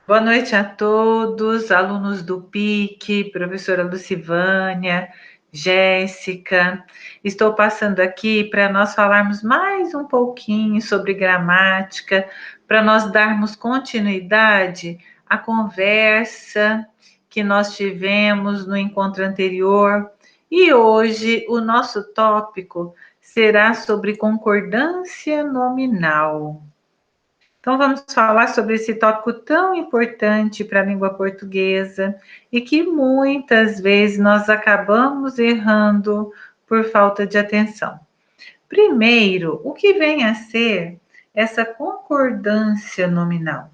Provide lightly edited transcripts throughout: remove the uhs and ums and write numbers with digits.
Boa noite a todos, alunos do PIC, professora Lucivânia, Jéssica. Estou passando aqui para nós falarmos mais um pouquinho sobre gramática, para nós darmos continuidade à conversa que nós tivemos no encontro anterior. E hoje o nosso tópico será sobre concordância nominal. Então, vamos falar sobre esse tópico tão importante para a língua portuguesa e que muitas vezes nós acabamos errando por falta de atenção. Primeiro, o que vem a ser essa concordância nominal?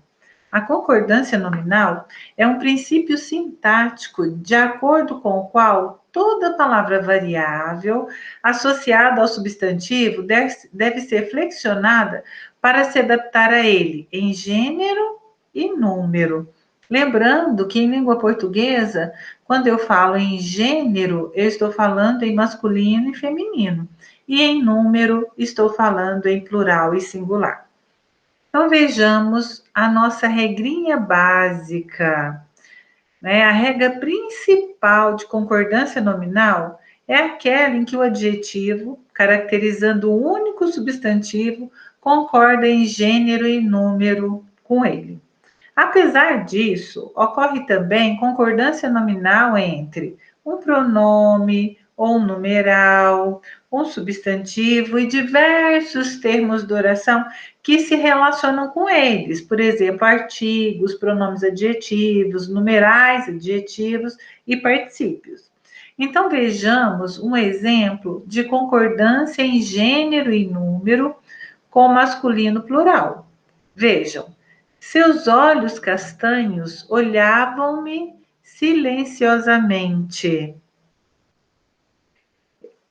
A concordância nominal é um princípio sintático de acordo com o qual toda palavra variável associada ao substantivo deve ser flexionada para se adaptar a ele em gênero e número. Lembrando que em língua portuguesa, quando eu falo em gênero, eu estou falando em masculino e feminino, e em número, estou falando em plural e singular. Então, vejamos a nossa regrinha básica, né? A regra principal de concordância nominal é aquela em que o adjetivo, caracterizando o único substantivo, concorda em gênero e número com ele. Apesar disso, ocorre também concordância nominal entre um pronome ou um numeral, um substantivo e diversos termos de oração que se relacionam com eles. Por exemplo, artigos, pronomes adjetivos, numerais adjetivos e particípios. Então, vejamos um exemplo de concordância em gênero e número com masculino plural. Vejam, seus olhos castanhos olhavam-me silenciosamente.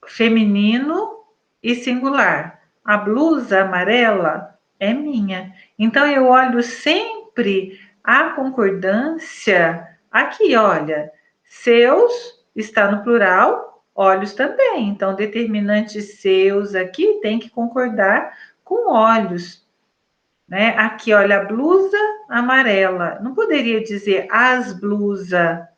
Feminino e singular. A blusa amarela é minha. Então eu olho sempre a concordância. Aqui, olha, seus está no plural, olhos também. Então, determinante seus aqui tem que concordar com olhos. Né? Aqui, olha, a blusa amarela. Não poderia dizer as blusa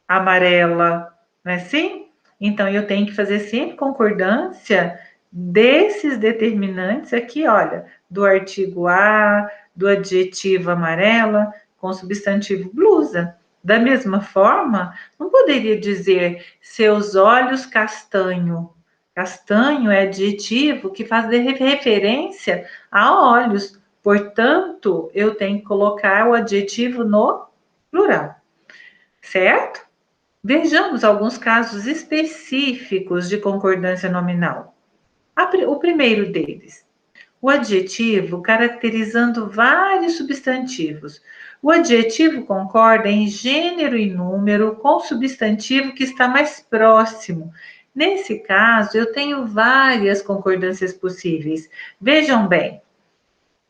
amarela, não é assim? Então, eu tenho que fazer sempre concordância desses determinantes aqui, olha, do artigo a, do adjetivo amarela, com o substantivo blusa. Da mesma forma, não poderia dizer seus olhos castanho. Castanho é adjetivo que faz referência a olhos. Portanto, eu tenho que colocar o adjetivo no plural, certo? Vejamos alguns casos específicos de concordância nominal. O primeiro deles, o adjetivo caracterizando vários substantivos. O adjetivo concorda em gênero e número com o substantivo que está mais próximo. Nesse caso, eu tenho várias concordâncias possíveis. Vejam bem,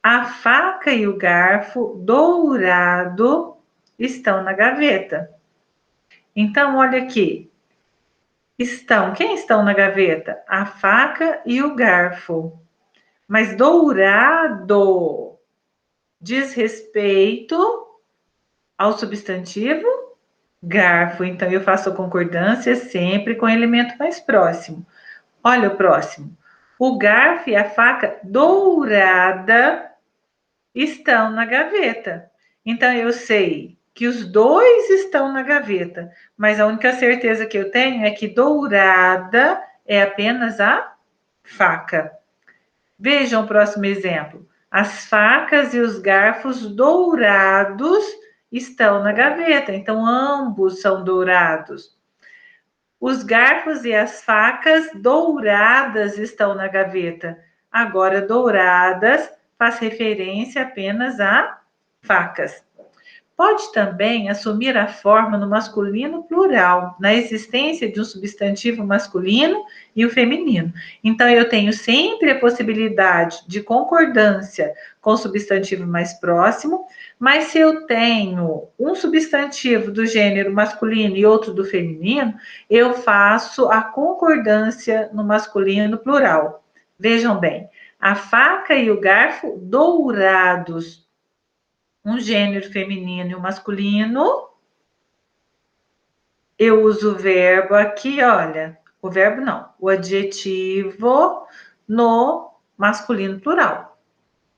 a faca e o garfo dourado estão na gaveta. Então, olha aqui. Quem estão na gaveta? A faca e o garfo. Mas dourado diz respeito ao substantivo garfo. Então, eu faço a concordância sempre com o elemento mais próximo. Olha o próximo. O garfo e a faca dourada estão na gaveta. Então, eu sei que os dois estão na gaveta, mas a única certeza que eu tenho é que dourada é apenas a faca. Vejam o próximo exemplo. As facas e os garfos dourados estão na gaveta, então ambos são dourados. Os garfos e as facas douradas estão na gaveta. Agora, douradas faz referência apenas a facas. Pode também assumir a forma no masculino plural, na existência de um substantivo masculino e o feminino. Então, eu tenho sempre a possibilidade de concordância com o substantivo mais próximo, mas se eu tenho um substantivo do gênero masculino e outro do feminino, eu faço a concordância no masculino plural. Vejam bem, a faca e o garfo dourados. um gênero feminino e um masculino, eu uso o verbo aqui, olha, o verbo não, o adjetivo no masculino plural.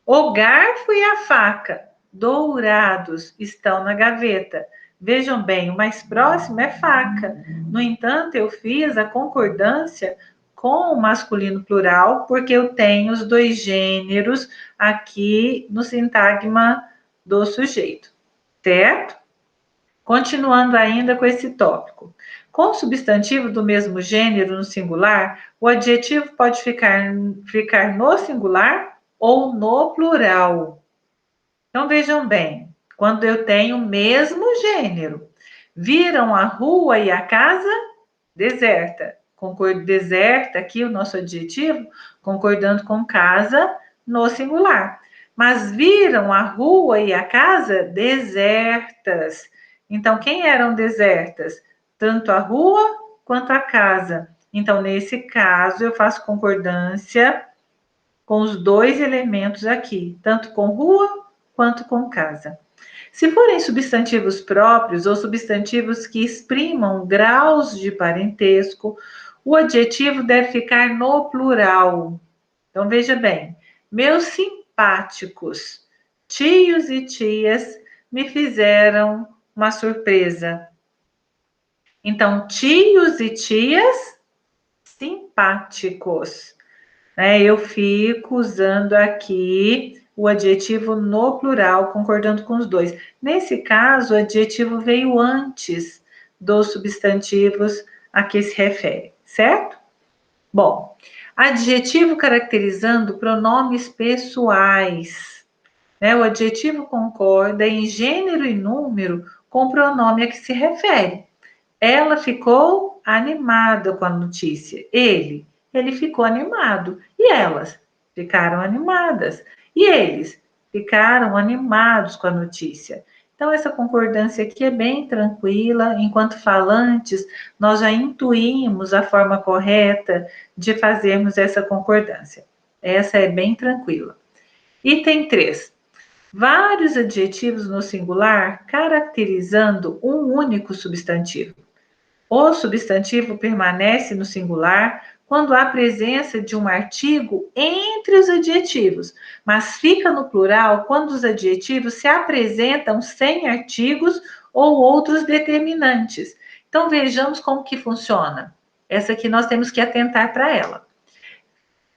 O garfo e a faca, dourados, estão na gaveta. Vejam bem, o mais próximo é faca. No entanto, eu fiz a concordância com o masculino plural, porque eu tenho os dois gêneros aqui no sintagma do sujeito, certo? Continuando ainda com esse tópico. Com o substantivo do mesmo gênero no singular, o adjetivo pode ficar no singular ou no plural. Então vejam bem, quando eu tenho o mesmo gênero, viram a rua e a casa deserta. Deserta aqui o nosso adjetivo, concordando com casa no singular. Mas viram a rua e a casa desertas. Então, quem eram desertas? Tanto a rua quanto a casa. Então, nesse caso, eu faço concordância com os dois elementos aqui, tanto com rua quanto com casa. Se forem substantivos próprios ou substantivos que exprimam graus de parentesco, o adjetivo deve ficar no plural. Então, veja bem, meus simpáticos tios e tias me fizeram uma surpresa. Então, tios e tias simpáticos. Eu fico usando aqui o adjetivo no plural, concordando com os dois. Nesse caso, o adjetivo veio antes dos substantivos a que se refere, certo? Bom, adjetivo caracterizando pronomes pessoais. O adjetivo concorda em gênero e número com o pronome a que se refere. Ela ficou animada com a notícia. Ele ficou animado. E elas ficaram animadas. E eles ficaram animados com a notícia. Então, essa concordância aqui é bem tranquila. Enquanto falantes, nós já intuímos a forma correta de fazermos essa concordância. Essa é bem tranquila. Item 3. Vários adjetivos no singular caracterizando um único substantivo. O substantivo permanece no singular quando há presença de um artigo entre os adjetivos, mas fica no plural quando os adjetivos se apresentam sem artigos ou outros determinantes. Então vejamos como que funciona. Essa aqui nós temos que atentar para ela.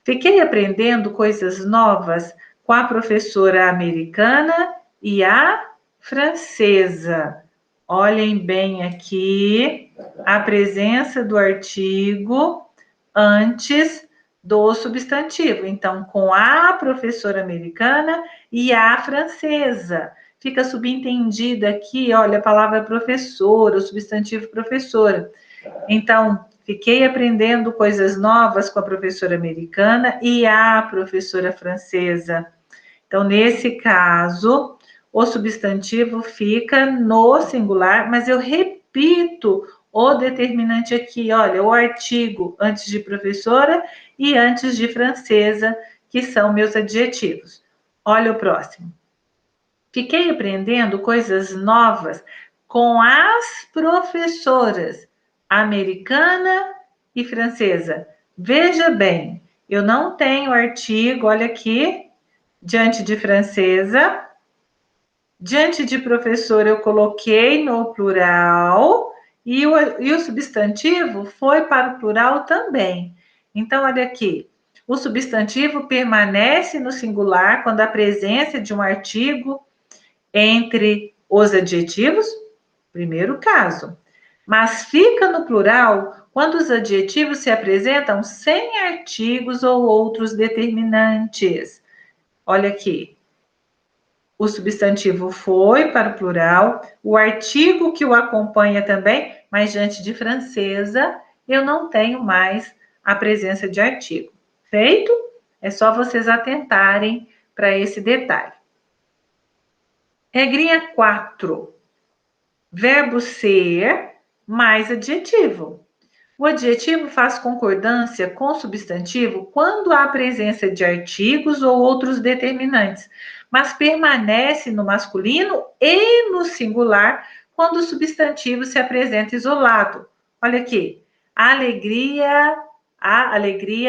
Fiquei aprendendo coisas novas com a professora americana e a francesa. Olhem bem aqui a presença do artigo antes do substantivo. Então, com a professora americana e a francesa. Fica subentendida aqui, olha, a palavra professora, o substantivo professora. Então, fiquei aprendendo coisas novas com a professora americana e a professora francesa. Então, nesse caso, o substantivo fica no singular, mas eu repito o determinante aqui, olha, o artigo antes de professora e antes de francesa, que são meus adjetivos. Olha o próximo. Fiquei aprendendo coisas novas com as professoras americana e francesa. Veja bem, eu não tenho artigo, olha aqui, diante de francesa. Diante de professor, eu coloquei no plural e o substantivo foi para o plural também. Então, olha aqui, o substantivo permanece no singular quando a presença de um artigo entre os adjetivos, primeiro caso, mas fica no plural quando os adjetivos se apresentam sem artigos ou outros determinantes. Olha aqui, o substantivo foi para o plural, o artigo que o acompanha também, mas diante de francesa, eu não tenho mais a presença de artigo. Feito? É só vocês atentarem para esse detalhe. Regrinha 4. Verbo ser mais adjetivo. O adjetivo faz concordância com o substantivo quando há presença de artigos ou outros determinantes, mas permanece no masculino e no singular quando o substantivo se apresenta isolado. Olha aqui, a alegria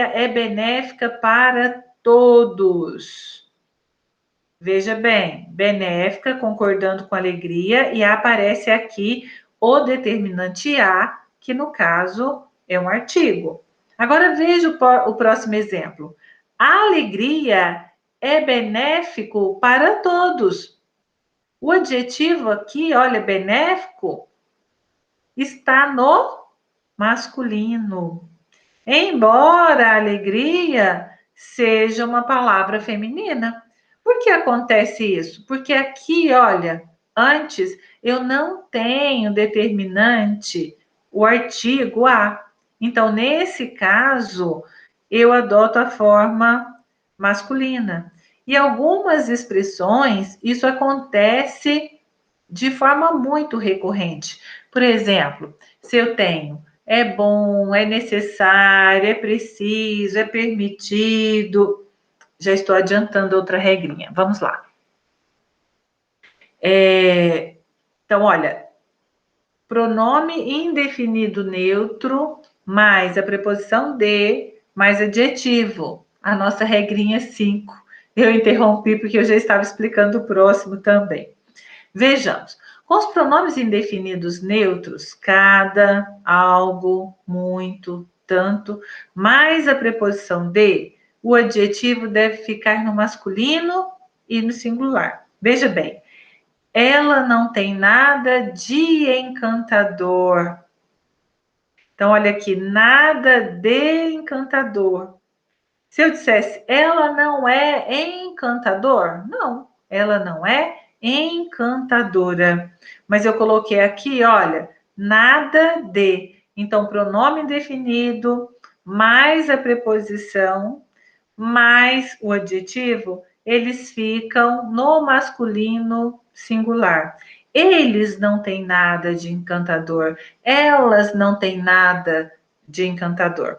é benéfica para todos. Veja bem, benéfica, concordando com alegria, e aparece aqui o determinante a, que no caso é um artigo. Agora veja o próximo exemplo. A alegria é benéfico para todos. O adjetivo aqui, olha, benéfico, está no masculino. Embora a alegria seja uma palavra feminina. Por que acontece isso? Porque aqui, olha, antes eu não tenho determinante, o artigo a. Então, nesse caso, eu adoto a forma masculina. E algumas expressões, isso acontece de forma muito recorrente. Por exemplo, se eu tenho é bom, é necessário, é preciso, é permitido. Já estou adiantando outra regrinha. Vamos lá. Então, olha, pronome indefinido neutro mais a preposição de mais adjetivo. A nossa regrinha 5. Eu interrompi porque eu já estava explicando o próximo também. Vejamos. Com os pronomes indefinidos neutros, cada, algo, muito, tanto, mais a preposição de, o adjetivo deve ficar no masculino e no singular. Veja bem, ela não tem nada de encantador. Então, olha aqui, nada de encantador. Se eu dissesse, ela não é encantador? Não, ela não é encantadora. Mas eu coloquei aqui, olha, nada de. Então, pronome indefinido, mais a preposição, mais o adjetivo, eles ficam no masculino singular. Eles não têm nada de encantador. Elas não têm nada de encantador.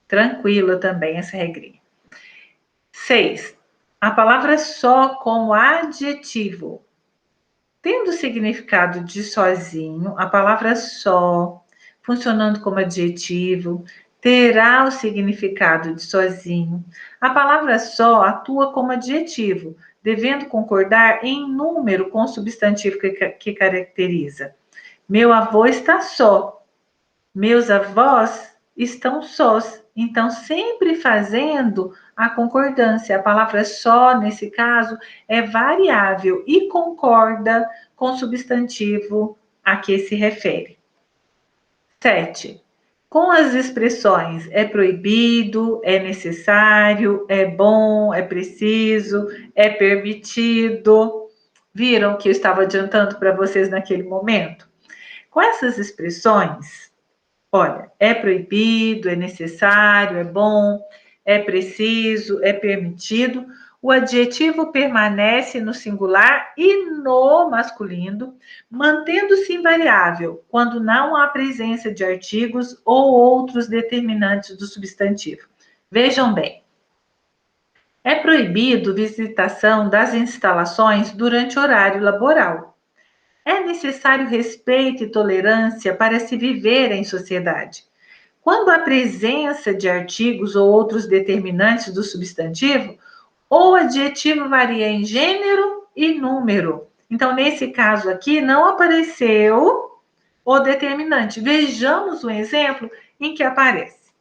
Tranquila também essa regrinha. 6. A palavra só como adjetivo. Tendo o significado de sozinho, a palavra só, funcionando como adjetivo, terá o significado de sozinho. A palavra só atua como adjetivo, devendo concordar em número com o substantivo que caracteriza. Meu avô está só. Meus avós estão sós. Então, sempre fazendo a concordância. A palavra só, nesse caso, é variável e concorda com o substantivo a que se refere. 7. Com as expressões é proibido, é necessário, é bom, é preciso, é permitido. Viram que eu estava adiantando para vocês naquele momento? Com essas expressões, olha, é proibido, é necessário, é bom, é preciso, é permitido. O adjetivo permanece no singular e no masculino, mantendo-se invariável quando não há presença de artigos ou outros determinantes do substantivo. Vejam bem. É proibido visitação das instalações durante horário laboral. É necessário respeito e tolerância para se viver em sociedade. Quando há presença de artigos ou outros determinantes do substantivo, o adjetivo varia em gênero e número. Então, nesse caso aqui, não apareceu o determinante. Vejamos um exemplo em que aparece.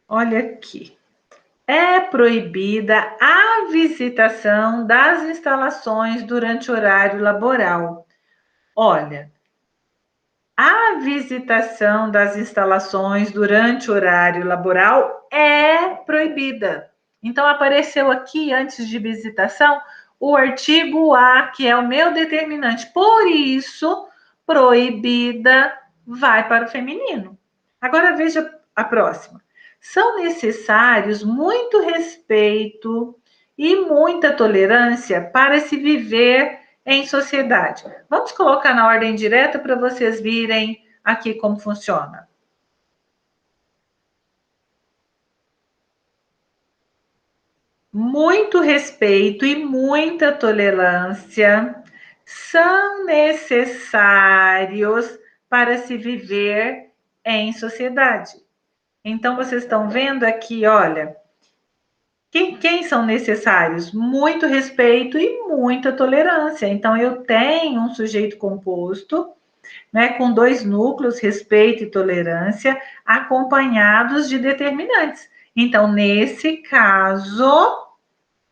Olha aqui. É proibida a visitação das instalações durante horário laboral. Olha, a visitação das instalações durante o horário laboral é proibida. Então, apareceu aqui, antes de visitação, o artigo a, que é o meu determinante. Por isso, proibida vai para o feminino. Agora, veja a próxima. São necessários muito respeito e muita tolerância para se viver em sociedade. Vamos colocar na ordem direta para vocês virem aqui como funciona. muito respeito e muita tolerância são necessários para se viver em sociedade. Então, vocês estão vendo aqui, olha, quem são necessários? Muito respeito e muita tolerância. Então, eu tenho um sujeito composto, né, com dois núcleos, respeito e tolerância, acompanhados de determinantes. Então, nesse caso,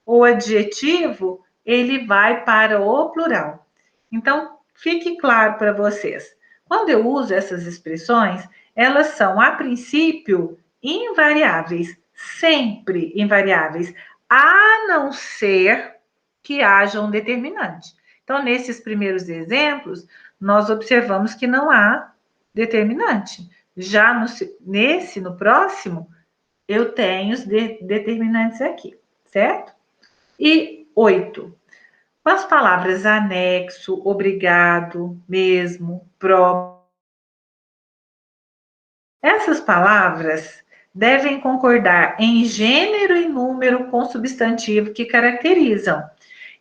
o adjetivo, ele vai para o plural. Então, fique claro para vocês. Quando eu uso essas expressões, elas são, a princípio, invariáveis, sempre invariáveis, a não ser que haja um determinante. Então, nesses primeiros exemplos, nós observamos que não há determinante. Já no próximo, eu tenho os determinantes aqui, certo? E 8. Com as palavras anexo, obrigado, mesmo, pró. Essas palavras devem concordar em gênero e número com substantivo que caracterizam.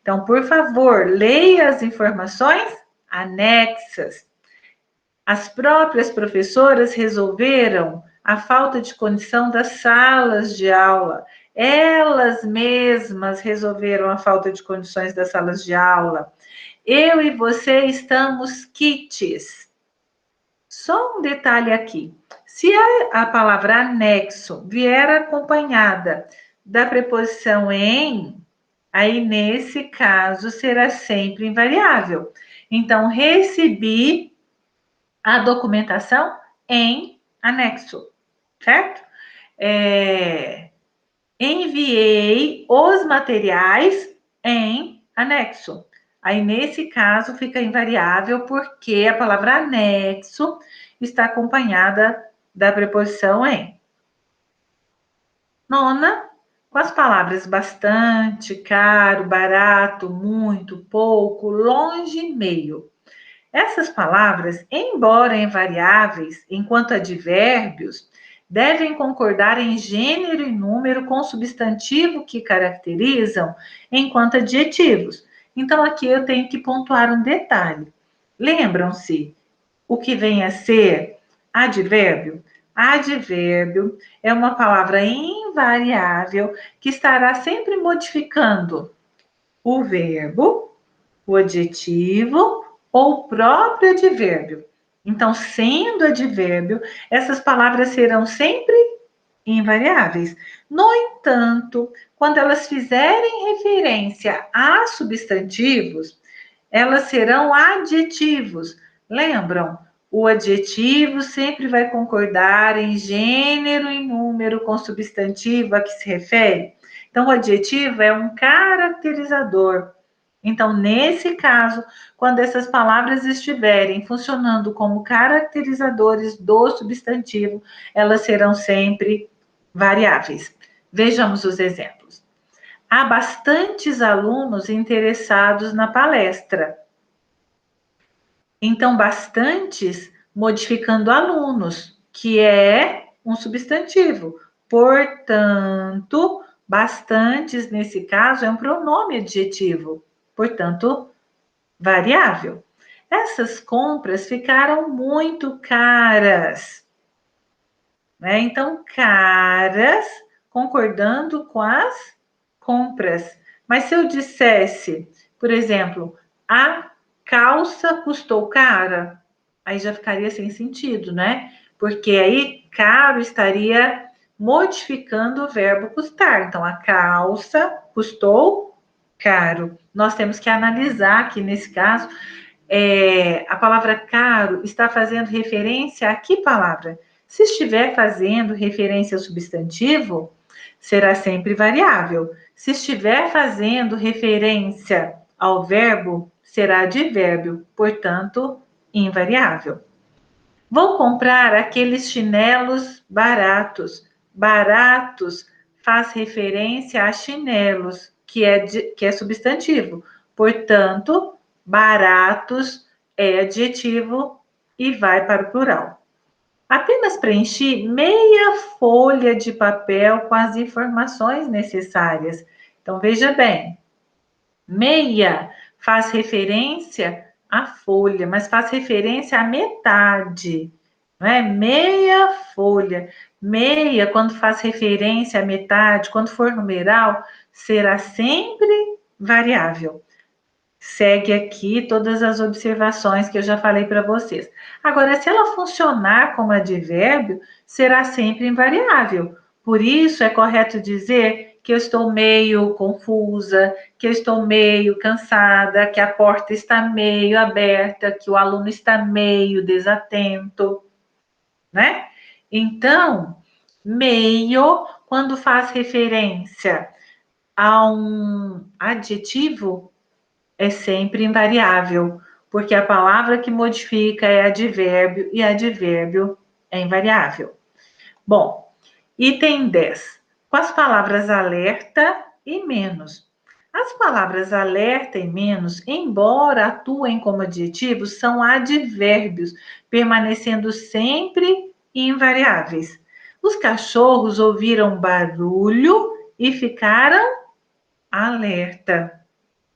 Então, por favor, leia as informações anexas. As próprias professoras resolveram a falta de condição das salas de aula. Elas mesmas resolveram a falta de condições das salas de aula. Eu e você estamos quites. Só um detalhe aqui. Se a palavra anexo vier acompanhada da preposição em, aí nesse caso será sempre invariável. Então, recebi a documentação em anexo, certo? Enviei os materiais em anexo. Aí, nesse caso, fica invariável porque a palavra anexo está acompanhada da preposição em. 9, com as palavras bastante, caro, barato, muito, pouco, longe, meio. Essas palavras, embora invariáveis enquanto advérbios, devem concordar em gênero e número com o substantivo que caracterizam enquanto adjetivos. Então, aqui eu tenho que pontuar um detalhe. Lembram-se o que vem a ser advérbio? Advérbio é uma palavra invariável que estará sempre modificando o verbo, o adjetivo ou o próprio advérbio. Então, sendo advérbio, essas palavras serão sempre invariáveis. No entanto, quando elas fizerem referência a substantivos, elas serão adjetivos. Lembram? O adjetivo sempre vai concordar em gênero e número com o substantivo a que se refere. Então, o adjetivo é um caracterizador. Então, nesse caso, quando essas palavras estiverem funcionando como caracterizadores do substantivo, elas serão sempre variáveis. Vejamos os exemplos. Há bastantes alunos interessados na palestra. Então, bastantes modificando alunos, que é um substantivo. Portanto, bastantes, nesse caso, é um pronome adjetivo. Portanto, variável. Essas compras ficaram muito caras, né? Então, caras, concordando com as compras. Mas se eu dissesse, por exemplo, a calça custou cara, aí já ficaria sem sentido, né? Porque aí caro estaria modificando o verbo custar. Então, a calça custou caro. Nós temos que analisar aqui nesse caso, a palavra caro está fazendo referência a que palavra? Se estiver fazendo referência ao substantivo, será sempre variável. Se estiver fazendo referência ao verbo, será advérbio, portanto, invariável. Vou comprar aqueles chinelos baratos. Baratos faz referência a chinelos, que é substantivo. Portanto, baratos é adjetivo e vai para o plural. Apenas preenchi meia folha de papel com as informações necessárias. Então, veja bem, meia faz referência à folha, mas faz referência à metade, não é? Meia folha. Meia, quando faz referência à metade, quando for numeral, será sempre variável. Segue aqui todas as observações que eu já falei para vocês. Agora, se ela funcionar como advérbio, será sempre invariável. Por isso, é correto dizer que eu estou meio confusa, que eu estou meio cansada, que a porta está meio aberta, que o aluno está meio desatento, né? Então, meio, quando faz referência a um adjetivo, é sempre invariável, porque a palavra que modifica é advérbio e advérbio é invariável. Bom, item 10. Com as palavras alerta e menos. As palavras alerta e menos, embora atuem como adjetivos, são advérbios, permanecendo sempre invariáveis. Os cachorros ouviram barulho e ficaram alerta.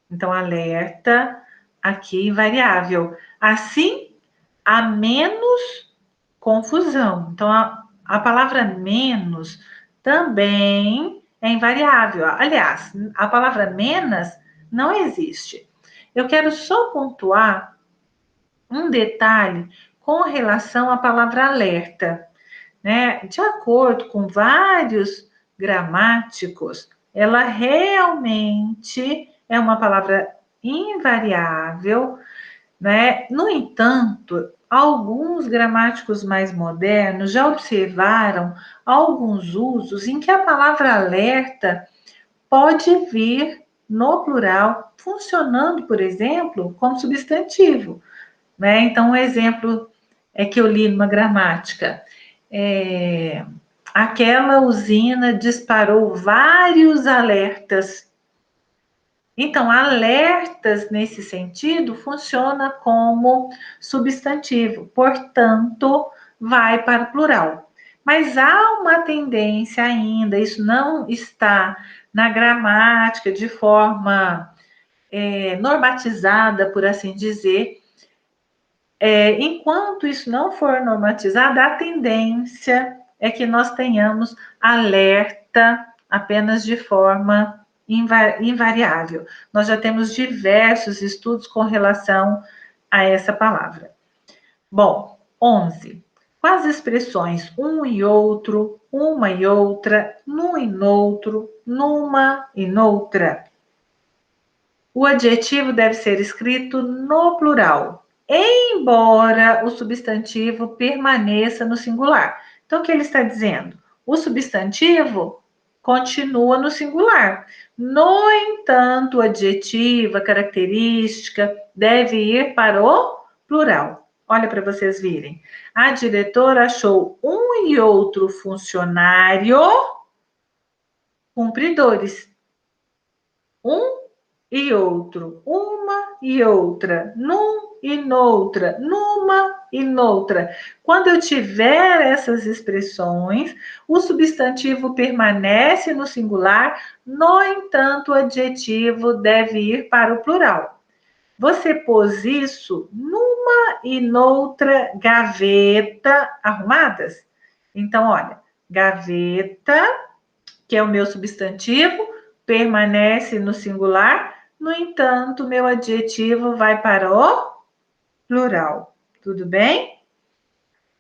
Então, alerta aqui invariável. Assim, há menos confusão. Então, a palavra menos também é invariável. Aliás, a palavra menos não existe. Eu quero só pontuar um detalhe com relação à palavra alerta, né? De acordo com vários gramáticos, ela realmente é uma palavra invariável, né? No entanto, alguns gramáticos mais modernos já observaram alguns usos em que a palavra alerta pode vir no plural, funcionando, por exemplo, como substantivo, né? Então, um exemplo é que eu li numa gramática. Aquela usina disparou vários alertas. Então, alertas nesse sentido funciona como substantivo, portanto, vai para o plural. Mas há uma tendência ainda, isso não está na gramática de forma normatizada, por assim dizer. Enquanto isso não for normatizado, a tendência é que nós tenhamos alerta apenas de forma invariável. Nós já temos diversos estudos com relação a essa palavra. Bom, 11. Com as expressões um e outro, uma e outra, num e noutro, numa e noutra, o adjetivo deve ser escrito no plural, embora o substantivo permaneça no singular. Então, o que ele está dizendo? O substantivo continua no singular. No entanto, o adjetivo, a característica, deve ir para o plural. Olha para vocês virem. A diretora achou um e outro funcionário cumpridores. Um e outro, uma e outra, num e noutra, numa e noutra. Quando eu tiver essas expressões, o substantivo permanece no singular, no entanto, o adjetivo deve ir para o plural. Você pôs isso numa e noutra gaveta arrumadas? Então, olha, gaveta, que é o meu substantivo, permanece no singular, no entanto, meu adjetivo vai para o plural. Tudo bem?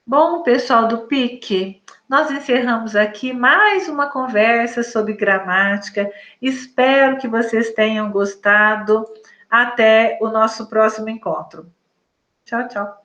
Bom, pessoal do PIC, nós encerramos aqui mais uma conversa sobre gramática. Espero que vocês tenham gostado. Até o nosso próximo encontro. Tchau, tchau.